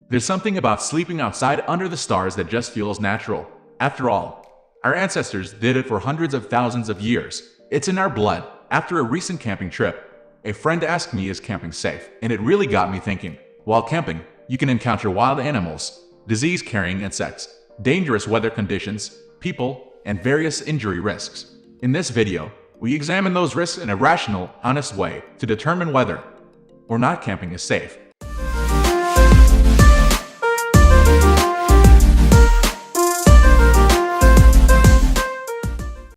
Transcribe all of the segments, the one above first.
There's something about sleeping outside under the stars that just feels natural. After all, our ancestors did it for hundreds of thousands of years. It's in our blood. After a recent camping trip, a friend asked me, is camping safe? And it really got me thinking. While camping, you can encounter wild animals, disease-carrying insects, dangerous weather conditions, people, and various injury risks. In this video, we examine those risks in a rational, honest way to determine whether or not camping is safe.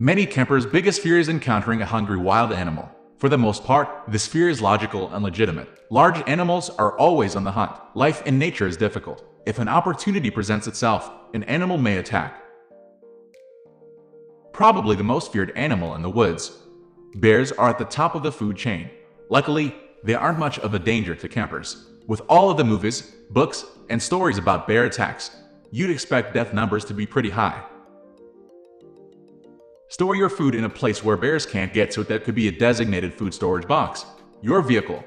Many campers' biggest fear is encountering a hungry wild animal. For the most part, this fear is logical and legitimate. Large animals are always on the hunt. Life in nature is difficult. If an opportunity presents itself, an animal may attack. Probably the most feared animal in the woods. Bears are at the top of the food chain. Luckily, they aren't much of a danger to campers. With all of the movies, books, and stories about bear attacks, you'd expect death numbers to be pretty high. Store your food in a place where bears can't get to it. That could be a designated food storage box, your vehicle,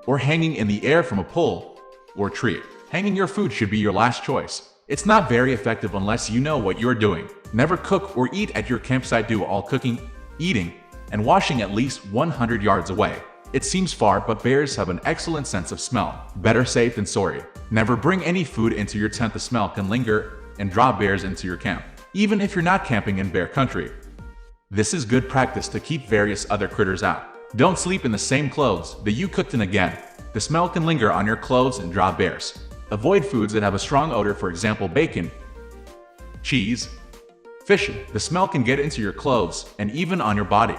or hanging in the air from a pole or tree. Hanging your food should be your last choice. It's not very effective unless you know what you're doing. Never cook or eat at your campsite. Do all cooking, eating, and washing at least 100 yards away. It seems far, but bears have an excellent sense of smell. Better safe than sorry. Never bring any food into your tent. The smell can linger and draw bears into your camp, even if you're not camping in bear country. This is good practice to keep various other critters out. Don't sleep in the same clothes that you cooked in again. The smell can linger on your clothes and draw bears. Avoid foods that have a strong odor, for example bacon, cheese, fish. The smell can get into your clothes and even on your body.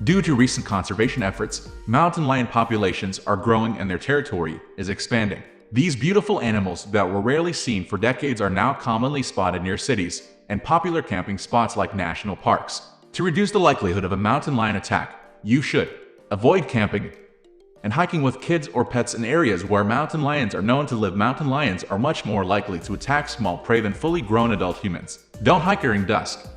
Due to recent conservation efforts, mountain lion populations are growing and their territory is expanding. These beautiful animals that were rarely seen for decades are now commonly spotted near cities and popular camping spots like national parks. To reduce the likelihood of a mountain lion attack, you should avoid camping and hiking with kids or pets in areas where mountain lions are known to live. Mountain lions are much more likely to attack small prey than fully grown adult humans. Don't hike during dusk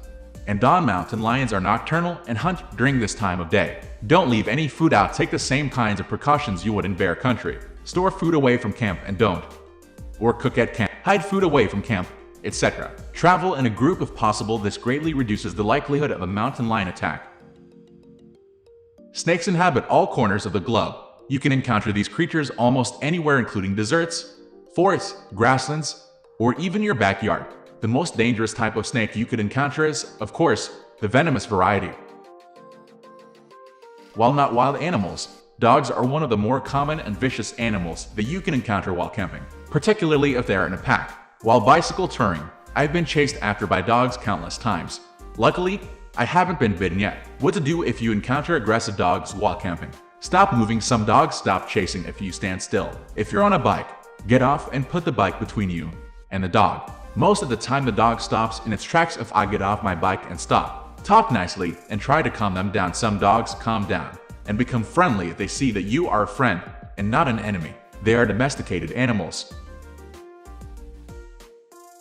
and dawn. Mountain lions are nocturnal and hunt during this time of day. Don't leave any food out. Take the same kinds of precautions you would in bear country. Store food away from camp and don't or cook at camp. Hide food away from camp, etc. Travel in a group if possible. This greatly reduces the likelihood of a mountain lion attack. Snakes inhabit all corners of the globe. You can encounter these creatures almost anywhere, including deserts, forests, grasslands, or even your backyard. The most dangerous type of snake you could encounter is, of course, the venomous variety. While not wild animals, dogs are one of the more common and vicious animals that you can encounter while camping, particularly if they are in a pack. While bicycle touring, I've been chased after by dogs countless times. Luckily, I haven't been bitten yet. What to do if you encounter aggressive dogs while camping? Stop moving. Some dogs stop chasing if you stand still. If you're on a bike, get off and put the bike between you and the dog. Most of the time the dog stops in its tracks if I get off my bike and stop. Talk nicely and try to calm them down. Some dogs calm down and become friendly if they see that you are a friend and not an enemy. They are domesticated animals.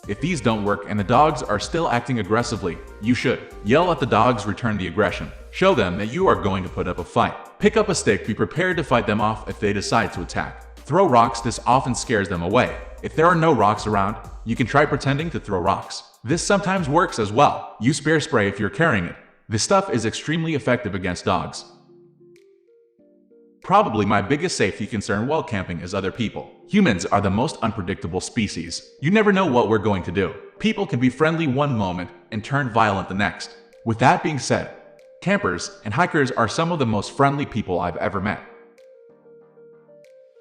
If these don't work and the dogs are still acting aggressively, you should yell at the dogs. Return the aggression. Show them that you are going to put up a fight. Pick up a stick. Be prepared to fight them off if they decide to attack. Throw rocks. This often scares them away. If there are no rocks around, you can try pretending to throw rocks. This sometimes works as well. Use bear spray if you're carrying it. This stuff is extremely effective against dogs. Probably my biggest safety concern while camping is other people. Humans are the most unpredictable species. You never know what we're going to do. People can be friendly one moment and turn violent the next. With that being said, campers and hikers are some of the most friendly people I've ever met.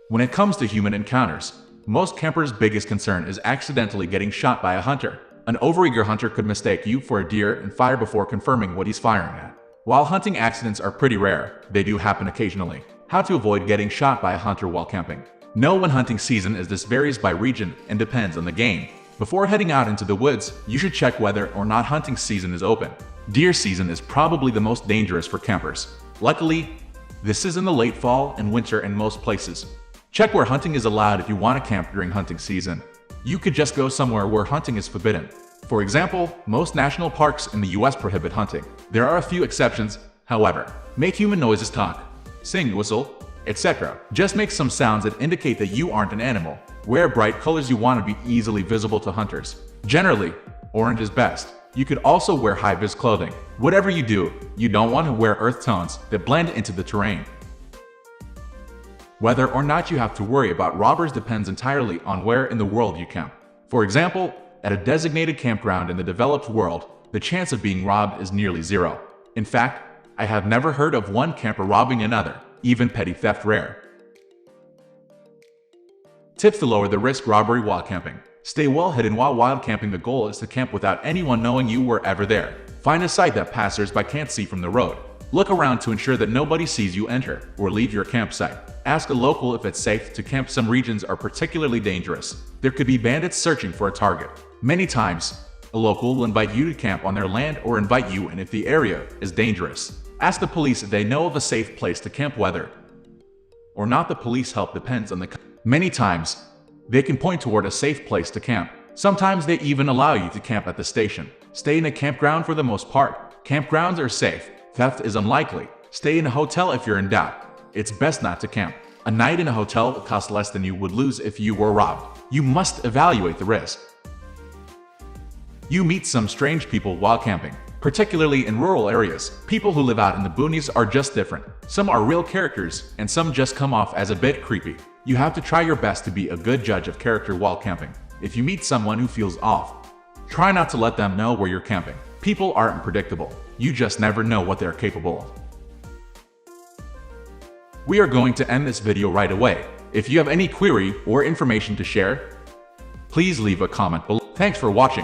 When it comes to human encounters, most campers' biggest concern is accidentally getting shot by a hunter. An overeager hunter could mistake you for a deer and fire before confirming what he's firing at. While hunting accidents are pretty rare, they do happen occasionally. How to avoid getting shot by a hunter while camping? Know when hunting season is. This varies by region and depends on the game. Before heading out into the woods, you should check whether or not hunting season is open. Deer season is probably the most dangerous for campers. Luckily, this is in the late fall and winter in most places. Check where hunting is allowed if you want to camp during hunting season. You could just go somewhere where hunting is forbidden. For example, most national parks in the US prohibit hunting. There are a few exceptions, however. Make human noises talk. sing, whistle, etc. Just make some sounds that indicate that you aren't an animal. Wear bright colors you want to be easily visible to hunters. Generally, orange is best. You could also wear high-vis clothing. Whatever you do, you don't want to wear earth tones that blend into the terrain. Whether or not you have to worry about robbers depends entirely on where in the world you camp. For example, at a designated campground in the developed world, the chance of being robbed is nearly zero. In fact, I have never heard of one camper robbing another, even petty theft rare. Tips to lower the risk robbery while camping. Stay well hidden while wild camping. The goal is to camp without anyone knowing you were ever there. Find a site that passers-by can't see from the road. Look around to ensure that nobody sees you enter or leave your campsite. Ask a local if it's safe to camp. Some regions are particularly dangerous. There could be bandits searching for a target. Many times, a local will invite you to camp on their land or invite you in if the area is dangerous. Ask the police if they know of a safe place to camp. Whether or not the police help depends on the Many times, they can point toward a safe place to camp. Sometimes they even allow you to camp at the station. Stay in a campground for the most part. Campgrounds are safe. Theft is unlikely. Stay in a hotel if you're in doubt. It's best not to camp. A night in a hotel will cost less than you would lose if you were robbed. You must evaluate the risk. You meet some strange people while camping, particularly in rural areas. People who live out in the boonies are just different. Some are real characters, and some just come off as a bit creepy. You have to try your best to be a good judge of character while camping. If you meet someone who feels off, try not to let them know where you're camping. People are unpredictable. You just never know what they're capable of. We are going to end this video right away. If you have any query or information to share, please leave a comment below. Thanks for watching.